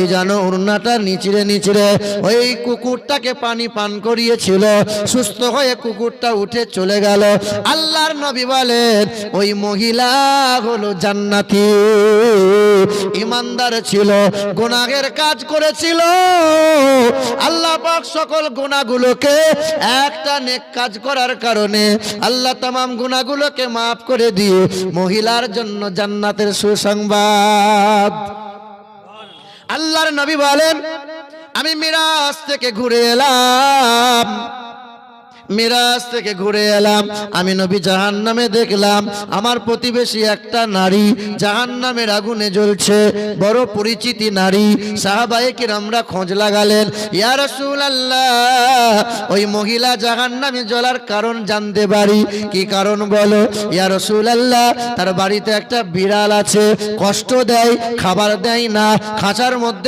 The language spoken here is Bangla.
ভিজানো ওড়নাটা নিচড়ে নিচড়ে ওই কুকুরটাকে পানি পান করিয়েছিল। সুস্থ হয়ে কুকুরটা উঠে চলে গেল। আল্লাহর নবী বলেন ওই মহিলা হলো জান্নাতি, ইমানদার ছিল, গুনাহের কাজ করেছিল। আল্লাহ পাক সকল গুনাহগুলোকে একটা নেক কাজ করার কারণে আল্লাহ तमाम গুনাহগুলোকে maaf করে দিয়ে মহিলার জন্য জান্নাতের সুসংবাদ। আল্লাহর নবী বলেন আমি মিরাজ থেকে ঘুরে এলাম, মিরাজ থেকে ঘুরে এলাম, আমি নবী জাহান্নামে দেখলাম আমার প্রতিবেশী একটা নারী জাহান্নামের আগুনে জ্বলছে, বড় পরিচিতি নারী। সাহাবায়ে কিরামরা খোঁজ লাগালেন, ইয়া রাসূলুল্লাহ ওই মহিলা জাহান্নামে জ্বলার কারণ জানতে পারি, কি কারণ বলো? ইয়া রাসূলুল্লাহ তার বাড়িতে একটা বিড়াল আছে, কষ্ট দেয়, খাবার দেয় না, খাঁচার মধ্যে